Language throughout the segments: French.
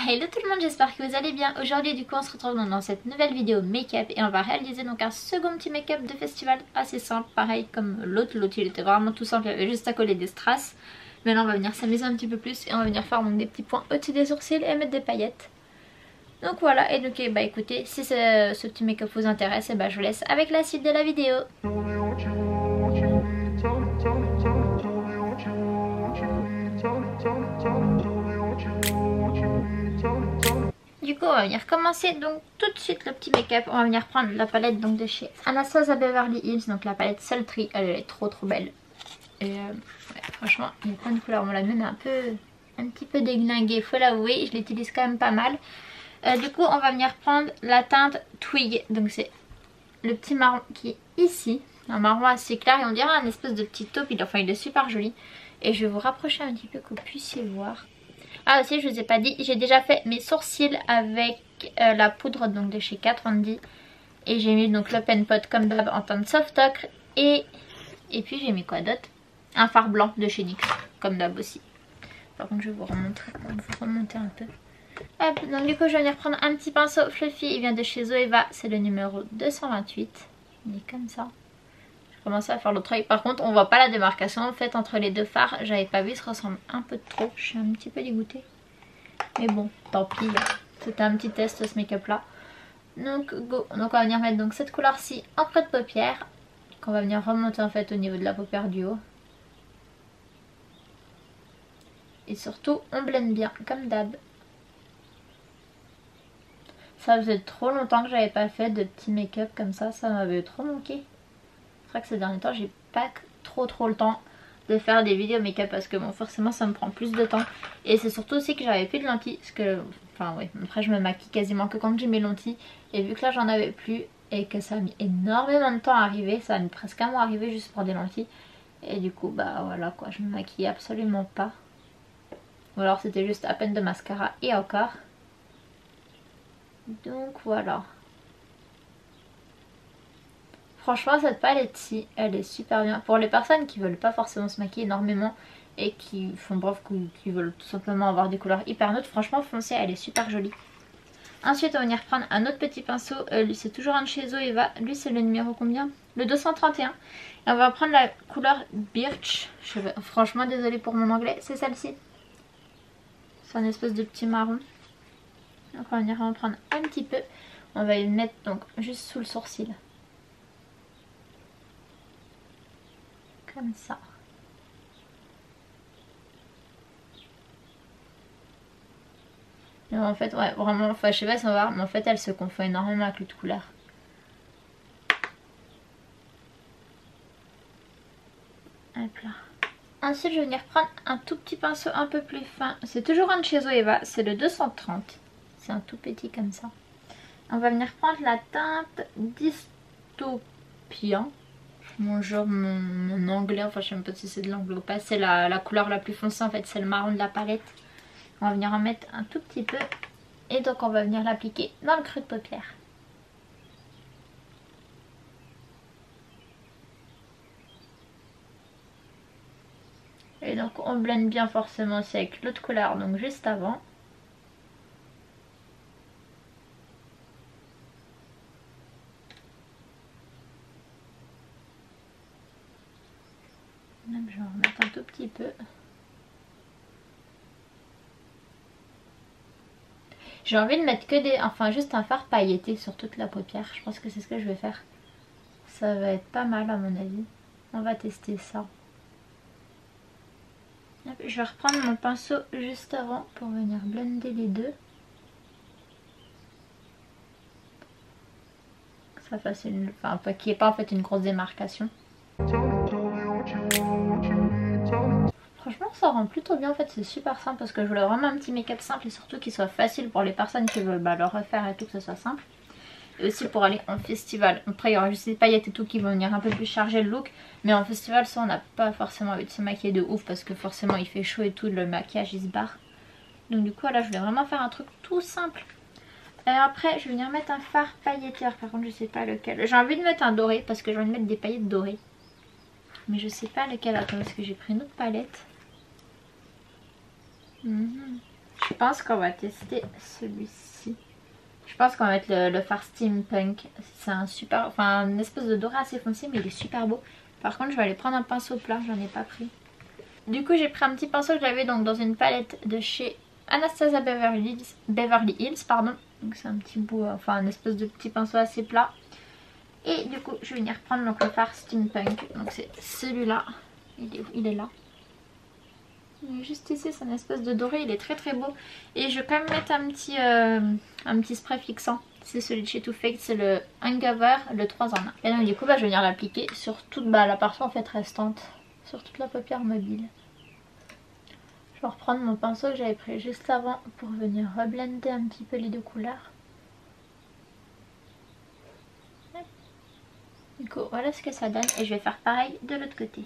Hello tout le monde, j'espère que vous allez bien. Aujourd'hui du coup on se retrouve dans cette nouvelle vidéo make-up et on va réaliser donc un second petit make-up de festival assez simple, pareil comme l'autre il était vraiment tout simple, il y avait juste à coller des strass. Mais là on va venir s'amuser un petit peu plus et on va venir faire donc des petits points au-dessus des sourcils et mettre des paillettes. Donc voilà, et donc bah écoutez, si ce petit make-up vous intéresse, et bah je vous laisse avec la suite de la vidéo. Du coup on va venir commencer donc tout de suite le petit make-up. On va venir prendre la palette donc de chez Anastasia Beverly Hills, donc la palette Sultry, elle est trop belle. Et ouais, franchement il y a plein de couleurs, on l'a même un petit peu déglinguée, faut l'avouer, je l'utilise quand même pas mal. Du coup on va venir prendre la teinte Twig, donc c'est le petit marron qui est ici, un marron assez clair et on dirait un espèce de petit taupe, il est super joli. Et je vais vous rapprocher un petit peu que vous puissiez voir. Ah aussi je vous ai pas dit, j'ai déjà fait mes sourcils avec la poudre donc de chez Kat Von D. Et j'ai mis donc le pen pot comme d'hab en teinte soft ocre. Et puis j'ai mis quoi d'autre? Un fard blanc de chez NYX comme d'hab aussi. Par contre je vais vous remonter un peu. Hop, donc du coup je vais venir prendre un petit pinceau fluffy, il vient de chez Zoeva, c'est le numéro 228. Il est comme ça. J'ai commencé à faire l'autre œil. Par contre on voit pas la démarcation en fait entre les deux fards. J'avais pas vu, ça ressemble un peu trop. Je suis un petit peu dégoûtée. Mais bon, tant pis. C'était un petit test ce make-up là. Donc go. Donc on va venir mettre donc cette couleur-ci en creux de paupière. Qu'on va venir remonter en fait au niveau de la paupière du haut. Et surtout on blende bien comme d'hab. Ça faisait trop longtemps que j'avais pas fait de petit make-up comme ça m'avait trop manqué. C'est vrai que ces derniers temps j'ai pas trop le temps de faire des vidéos make-up parce que bon forcément ça me prend plus de temps. Et c'est surtout aussi que j'avais plus de lentilles parce que, enfin oui, après je me maquille quasiment que quand j'ai mes lentilles. Et vu que là j'en avais plus et que ça a mis énormément de temps à arriver, ça a mis presque un mois à arriver juste pour des lentilles. Et du coup bah voilà quoi, je me maquille absolument pas. Ou alors c'était juste à peine de mascara et encore. Donc voilà. Franchement cette palette-ci, elle est super bien. Pour les personnes qui veulent pas forcément se maquiller énormément et qui font bref, qui veulent tout simplement avoir des couleurs hyper neutres, franchement foncez, elle est super jolie. Ensuite on va venir prendre un autre petit pinceau, lui c'est toujours un de chez Zoeva, lui c'est le numéro combien? Le 231. Et on va prendre la couleur Birch, franchement désolée pour mon anglais, c'est celle-ci. C'est un espèce de petit marron. Donc on va venir en prendre un petit peu, on va le mettre donc juste sous le sourcil. Comme ça. Mais en fait, ouais, vraiment, enfin, je sais pas si on va voir, mais en fait, elle se confond énormément avec l'autre couleur. Hop là. Ensuite, je vais venir prendre un tout petit pinceau un peu plus fin. C'est toujours un de chez Zoeva, c'est le 230. C'est un tout petit comme ça. On va venir prendre la teinte Dystopia. Bonjour mon anglais, enfin je sais même pas si c'est de l'anglais ou pas. C'est la couleur la plus foncée en fait, c'est le marron de la palette. On va venir en mettre un tout petit peu. Et donc on va venir l'appliquer dans le creux de paupière. Et donc on blende bien forcément aussi avec l'autre couleur, donc juste avant. Même je vais en remettre un tout petit peu. J'ai envie de mettre que enfin juste un fard pailleté sur toute la paupière. Je pense que c'est ce que je vais faire. Ça va être pas mal à mon avis. On va tester ça. Je vais reprendre mon pinceau juste avant pour venir blender les deux. Que ça fasse une... Enfin, qu'il n'y ait pas en fait une grosse démarcation. Franchement ça rend plutôt bien en fait, c'est super simple parce que je voulais vraiment un petit make-up simple et surtout qu'il soit facile pour les personnes qui veulent le refaire et tout, que ce soit simple. Et aussi pour aller en festival. Après il y aura juste des paillettes et tout qui vont venir un peu plus charger le look. Mais en festival ça on n'a pas forcément envie de se maquiller de ouf parce que forcément il fait chaud et tout, le maquillage il se barre. Donc du coup là je voulais vraiment faire un truc tout simple. Après je vais venir mettre un fard pailleteur, par contre je sais pas lequel. J'ai envie de mettre un doré parce que j'ai envie de mettre des paillettes dorées. Mais je sais pas lequel, attends parce que j'ai pris une autre palette. Je pense qu'on va tester celui-ci. Je pense qu'on va mettre le Far Steampunk. C'est un super... Enfin, une espèce de doré assez foncé, mais il est super beau. Par contre, je vais aller prendre un pinceau plat, j'en ai pas pris. Du coup, j'ai pris un petit pinceau que j'avais donc dans une palette de chez Anastasia Beverly Hills, pardon. Donc c'est un petit bout, enfin un espèce de petit pinceau assez plat. Et du coup, je vais venir prendre donc le Far Steampunk. Donc c'est celui-là. Il est là. Il est juste ici, c'est une espèce de doré, il est très très beau. Et je vais quand même mettre un petit spray fixant. C'est celui de chez Too Faced, c'est le Hangover, le 3 en 1. Et donc du coup, je vais venir l'appliquer sur toute la partie en fait restante. Sur toute la paupière mobile. Je vais reprendre mon pinceau que j'avais pris juste avant pour venir reblender un petit peu les deux couleurs. Du coup, voilà ce que ça donne et je vais faire pareil de l'autre côté.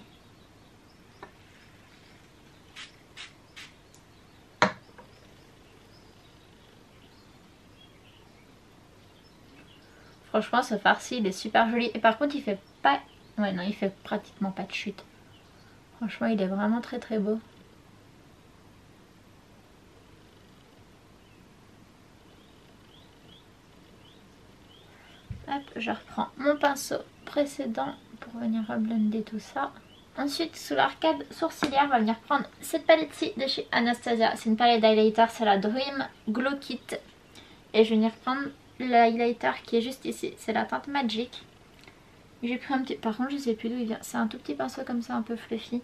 Franchement, ce farci il est super joli et par contre il fait pas... Ouais non, il fait pratiquement pas de chute. Franchement, il est vraiment très très beau. Hop, je reprends mon pinceau précédent pour venir reblender tout ça. Ensuite, sous l'arcade sourcilière, on va venir prendre cette palette-ci de chez Anastasia. C'est une palette d'highlighter, c'est la Dream Glow Kit. Et je vais venir prendre l'highlighter qui est juste ici, c'est la teinte Magic. J'ai pris un petit... Par contre, je sais plus d'où il vient. C'est un tout petit pinceau comme ça, un peu fluffy.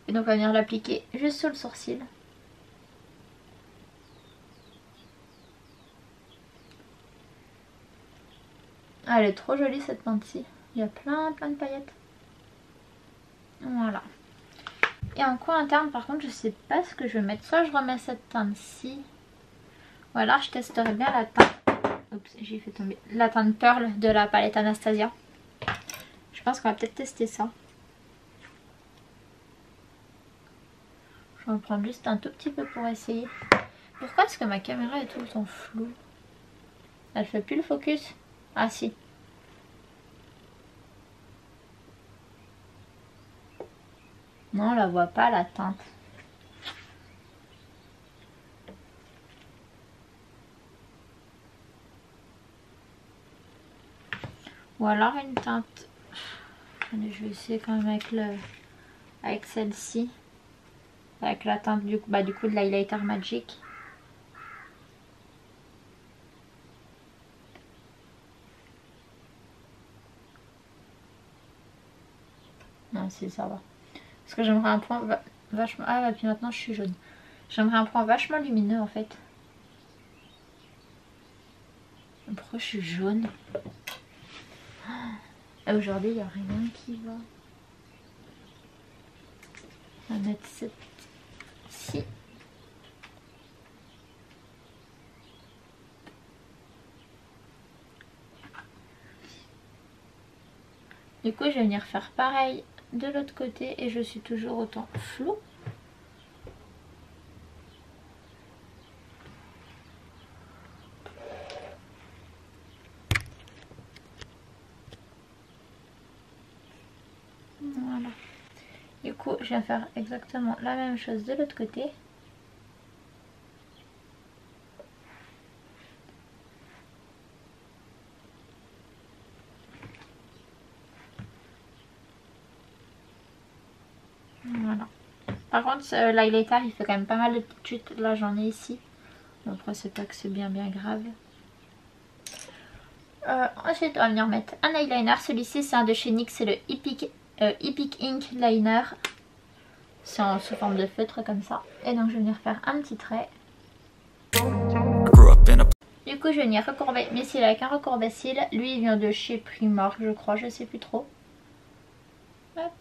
Et donc, on va venir l'appliquer juste sur le sourcil. Ah, elle est trop jolie cette teinte-ci. Il y a plein de paillettes. Voilà. Et en coin interne, par contre, je sais pas ce que je vais mettre. Soit je remets cette teinte-ci. Ou alors je testerai bien la teinte. Oups, j'ai fait tomber. La teinte Pearl de la palette Anastasia. Je pense qu'on va peut-être tester ça. Je vais en prendre juste un tout petit peu pour essayer. Pourquoi est-ce que ma caméra est tout le temps floue? Elle fait plus le focus? Ah si. Non, on la voit pas la teinte. Ou alors une teinte. Je vais essayer quand même avec celle-ci. Avec la teinte du coup de l'highlighter Magic. Non, si ça va. Parce que j'aimerais un point vachement... Ah, et puis maintenant je suis jaune. J'aimerais un point vachement lumineux en fait. Pourquoi je suis jaune? Aujourd'hui, il n'y a rien qui va. On va mettre cette-ci. Du coup, je vais venir faire pareil de l'autre côté et je suis toujours autant floue. Voilà. Du coup, je vais faire exactement la même chose de l'autre côté. Voilà. Par contre, l'highlighter, il fait quand même pas mal de petites chutes. Là, j'en ai ici. Après, c'est pas que c'est bien grave. Ensuite, on va venir mettre un eyeliner. Celui-ci, c'est un de chez NYX. C'est le Epic Ink Liner. C'est sous forme de feutre comme ça. Et donc, je vais venir faire un petit trait. Du coup, je vais venir recourber mes cils avec un recourbé-cils. Lui, il vient de chez Primark, je crois. Je sais plus trop. Hop.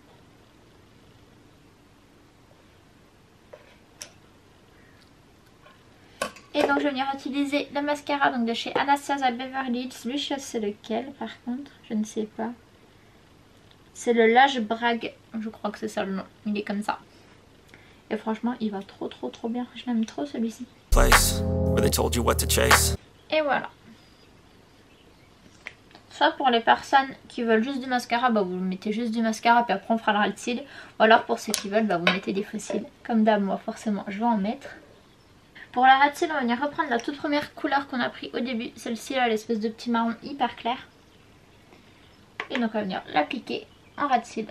Et donc je vais venir utiliser le mascara donc de chez Anastasia Beverly Hills. Lui je sais lequel par contre, je ne sais pas. C'est le Lash Bragg, je crois que c'est ça le nom, il est comme ça. Et franchement il va trop bien, je l'aime trop celui-ci. Et voilà. Soit pour les personnes qui veulent juste du mascara, bah vous mettez juste du mascara puis après on fera le ras de cils. Ou alors pour ceux qui veulent, bah vous mettez des faux cils. Comme d'hab moi forcément je vais en mettre. Pour la rat seal, on va venir reprendre la toute première couleur qu'on a pris au début. Celle-ci là, l'espèce de petit marron hyper clair. Et donc on va venir l'appliquer en rat seal.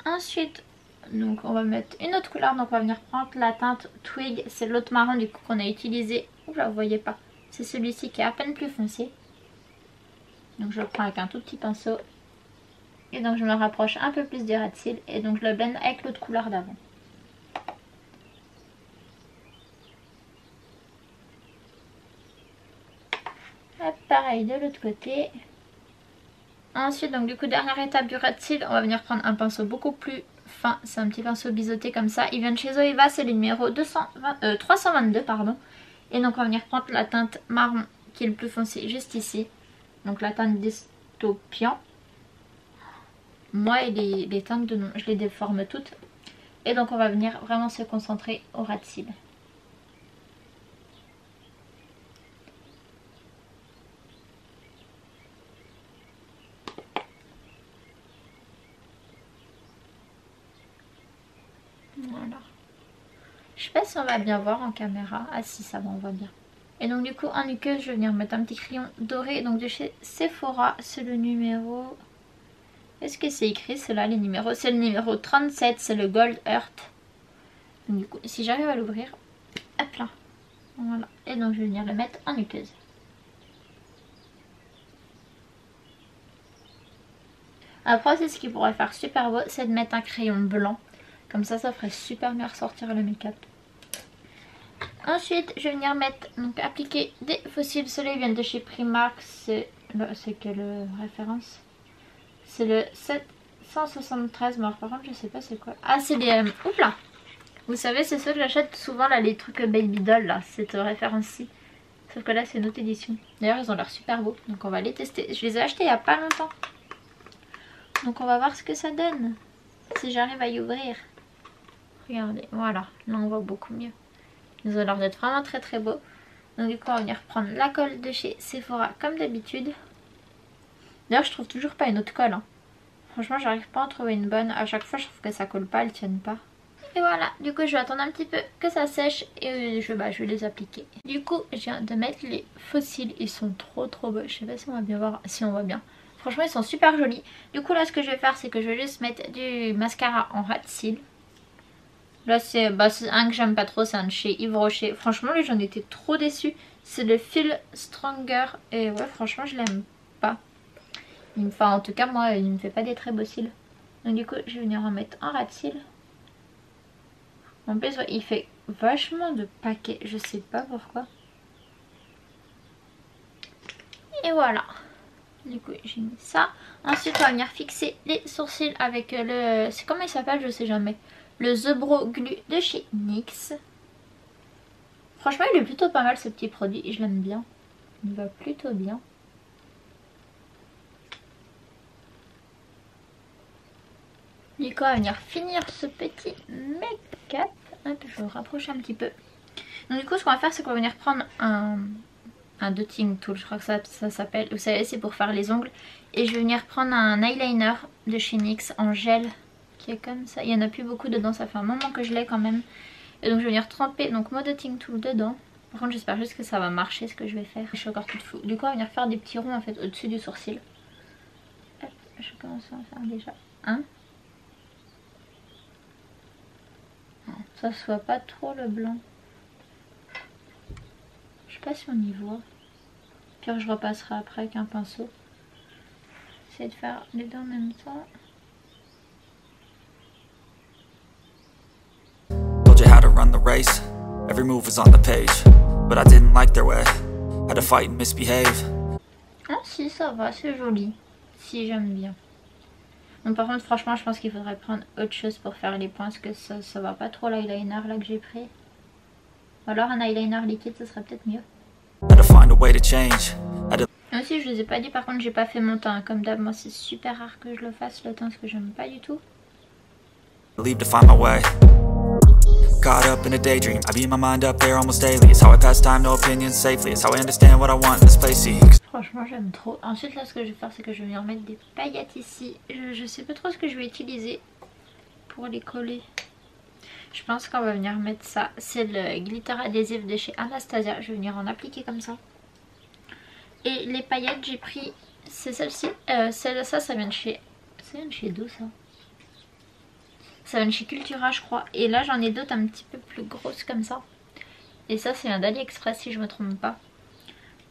Ensuite, donc on va mettre une autre couleur. Donc on va venir prendre la teinte Twig. C'est l'autre marron du coup qu'on a utilisé. Oula, vous voyez pas. C'est celui-ci qui est à peine plus foncé. Donc je le prends avec un tout petit pinceau. Et donc je me rapproche un peu plus du rat seal. Et donc je le blende avec l'autre couleur d'avant. Pareil de l'autre côté. Ensuite, donc du coup, dernière étape du rat seal, on va venir prendre un pinceau beaucoup plus fin. C'est un petit pinceau biseauté comme ça. Il vient de chez Zoeva, c'est le numéro 322, pardon. Et donc on va venir prendre la teinte marron qui est le plus foncé juste ici. Donc la teinte Dystopian. Moi et les teintes de nom, je les déforme toutes. Et donc on va venir vraiment se concentrer au rat seal. Voilà. Je sais pas si on va bien voir en caméra. Ah si, ça va, on voit bien. Et donc du coup en nuqueuse je vais venir mettre un petit crayon doré. Donc de chez Sephora. C'est le numéro... Est-ce que c'est écrit? C'est là les numéros. C'est le numéro 37. C'est le Gold Earth. Donc du coup si j'arrive à l'ouvrir. Hop là. Voilà. Et donc je vais venir le mettre en nuqueuse. Après c'est ce qui pourrait faire super beau. C'est de mettre un crayon blanc. Comme ça ferait super bien ressortir le make-up. Ensuite, je vais venir mettre, donc appliquer des fossiles soleil. Ils viennent de chez Primark. C'est quelle référence? C'est le 773. Mais alors, par contre, je sais pas c'est quoi. Ah, c'est les... Oups là. Vous savez, c'est ceux que j'achète souvent là, les trucs Baby Doll là. Cette référence-ci. Sauf que là, c'est une autre édition. D'ailleurs, ils ont l'air super beaux. Donc, on va les tester. Je les ai achetés il y a pas longtemps. Donc, on va voir ce que ça donne. Si j'arrive à y ouvrir. Regardez, voilà, là on voit beaucoup mieux. Ils ont l'air d'être vraiment très très beaux. Donc du coup on va venir prendre la colle de chez Sephora comme d'habitude. D'ailleurs je trouve toujours pas une autre colle. Hein. Franchement j'arrive pas à en trouver une bonne. À chaque fois je trouve que ça colle pas, elles tiennent pas. Et voilà, du coup je vais attendre un petit peu que ça sèche et je vais les appliquer. Du coup je viens de mettre les fossiles, ils sont trop beaux. Je sais pas si on va bien voir, si on voit bien. Franchement ils sont super jolis. Du coup là ce que je vais faire c'est que je vais juste mettre du mascara en rat seal. Là c'est un que j'aime pas trop, c'est un de chez Yves Rocher. Franchement lui j'en étais trop déçue. C'est le Feel Stronger et ouais franchement je l'aime pas. Enfin en tout cas moi il me fait pas des très beaux cils. Donc du coup je vais venir en mettre un rat seal. En plus ouais, il fait vachement de paquets, je sais pas pourquoi. Et voilà. Du coup j'ai mis ça. Ensuite on va venir fixer les sourcils avec le... C'est comment il s'appelle, je sais jamais. Le The Brow Glue de chez NYX. Franchement il est plutôt pas mal ce petit produit, je l'aime bien. Il va plutôt bien. Du coup on va venir finir ce petit make-up. Hop, je vais rapprocher un petit peu. Donc du coup ce qu'on va faire c'est qu'on va venir prendre un dotting tool, je crois que ça s'appelle. Vous savez c'est pour faire les ongles. Et je vais venir prendre un eyeliner de chez NYX en gel. Qui est comme ça. Il n'y en a plus beaucoup dedans, ça fait un moment que je l'ai quand même. Et donc je vais venir tremper donc mon dotting tool dedans. Par contre j'espère juste que ça va marcher ce que je vais faire. Je suis encore toute floue. Du coup on va venir faire des petits ronds en fait au-dessus du sourcil. Hop, je commence à en faire déjà un. Ça se voit pas trop le blanc. Je sais pas si on y voit. Puis je repasserai après avec un pinceau. J'essaie de faire les deux en même temps. Told you how to run the race. Every move was on the page, but I didn't like their way. Had to fight and misbehave. Ah si ça va, c'est joli. Si j'aime bien. Donc par contre franchement je pense qu'il faudrait prendre autre chose pour faire les points parce que ça va pas trop l'eyeliner là que j'ai pris. Ou alors un eyeliner liquide ça serait peut-être mieux. Had to find a way to change. Aussi je vous ai pas dit par contre j'ai pas fait mon teint. Comme d'hab moi c'est super rare que je le fasse le teint parce que j'aime pas du tout. Leave to find my way. Caught up in a daydream, I beat my mind up there almost daily. It's how I pass time, no opinions safely. It's how I understand what I want in this place. franchement j'aime trop. Ensuite là ce que je vais faire c'est que je vais venir mettre des paillettes ici. Je sais pas trop ce que je vais utiliser pour les coller. Je pense qu'on va venir mettre ça. C'est le glitter adhésif de chez Anastasia. Je vais venir en appliquer comme ça. Et les paillettes j'ai pris, c'est celle-ci. Ça vient de chez... Ça vient de chez d'où ça? Ça vient de chez Cultura je crois. Et là j'en ai d'autres un petit peu plus grosses comme ça. Et ça vient d'AliExpress si je me trompe pas.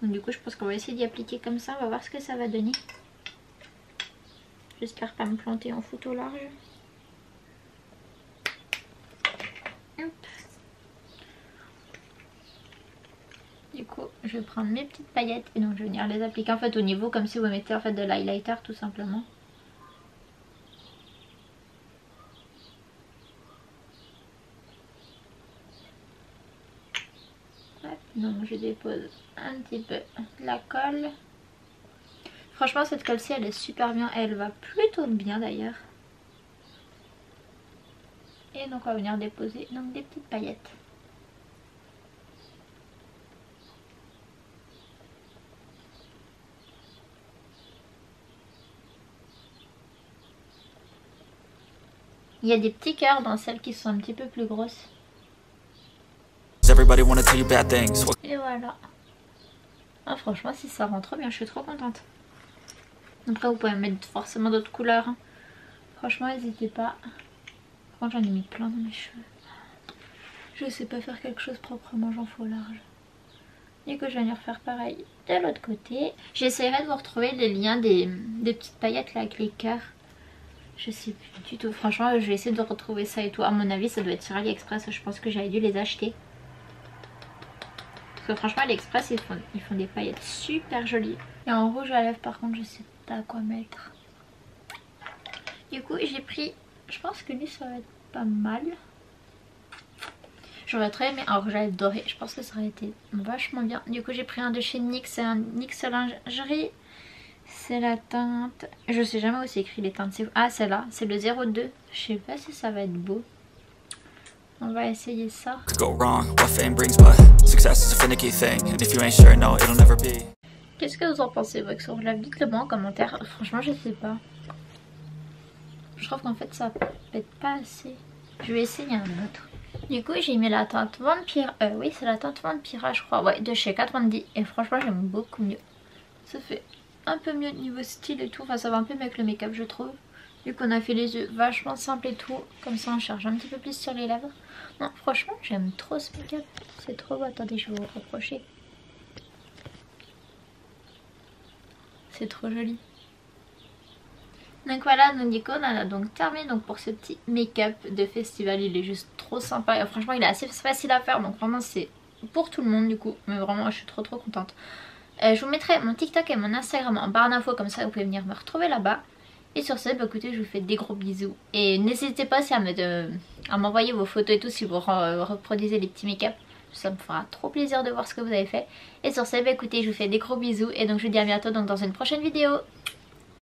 Donc du coup je pense qu'on va essayer d'y appliquer comme ça. On va voir ce que ça va donner. J'espère pas me planter en photo large. Hop. Du coup je vais prendre mes petites paillettes et donc je vais venir les appliquer en fait au niveau comme si vous mettez en fait de l'highlighter tout simplement. Donc je dépose un petit peu de la colle. Franchement cette colle-ci elle est super bien, elle va plutôt bien d'ailleurs. Et donc on va venir déposer donc des petites paillettes. Il y a des petits cœurs dans celles qui sont un petit peu plus grosses. Et voilà. Ah, franchement si ça rend trop bien, je suis trop contente. Après vous pouvez mettre forcément d'autres couleurs. Hein. Franchement n'hésitez pas. Franchement j'en ai mis plein dans mes cheveux. Je sais pas faire quelque chose proprement, j'en fais au large. Du coup je vais venir faire pareil de l'autre côté. J'essaierai de vous retrouver les liens des petites paillettes là avec les cœurs. Je sais plus du tout. Franchement je vais essayer de retrouver ça et tout. À mon avis ça doit être sur AliExpress. Je pense que j'avais dû les acheter. Parce que franchement AliExpress ils font des paillettes super jolies. Et en rouge à lèvres par contre je sais pas quoi mettre. Du coup j'ai pris, je pense que lui ça va être pas mal. J'aurais très aimé un rouge à lèvres doré, je pense que ça aurait été vachement bien. Du coup j'ai pris un de chez NYX, c'est un NYX lingerie. C'est la teinte, je sais jamais où c'est écrit les teintes. Ah c'est là, c'est le 02. Je sais pas si ça va être beau. On va essayer ça. Qu'est-ce que vous en pensez vous avec ce rouge-là? Dites-le moi en commentaire. Franchement je sais pas. Je trouve qu'en fait ça pète pas assez. Je vais essayer un autre. Du coup j'ai mis la teinte Vampire. Oui c'est la teinte Vampira je crois. Ouais de chez 90. Et franchement j'aime beaucoup mieux. Ça fait un peu mieux niveau style et tout. Enfin ça va un peu mieux avec le make-up je trouve. Vu qu'on a fait les yeux vachement simples et tout. Comme ça on cherche un petit peu plus sur les lèvres. Non franchement j'aime trop ce make-up. C'est trop beau. Attendez je vais vous rapprocher. C'est trop joli. Donc voilà, donc du coup on a donc terminé donc pour ce petit make-up de festival. Il est juste trop sympa et franchement il est assez facile à faire. Donc vraiment c'est pour tout le monde du coup. Mais vraiment je suis trop contente. Je vous mettrai mon TikTok et mon Instagram en barre d'infos. Comme ça vous pouvez venir me retrouver là-bas. Et sur ce, bah écoutez, je vous fais des gros bisous. Et n'hésitez pas aussi à m'envoyer vos photos et tout si vous reproduisez les petits make-up. Ça me fera trop plaisir de voir ce que vous avez fait. Et sur ce, bah écoutez, je vous fais des gros bisous. Et donc je vous dis à bientôt donc dans une prochaine vidéo.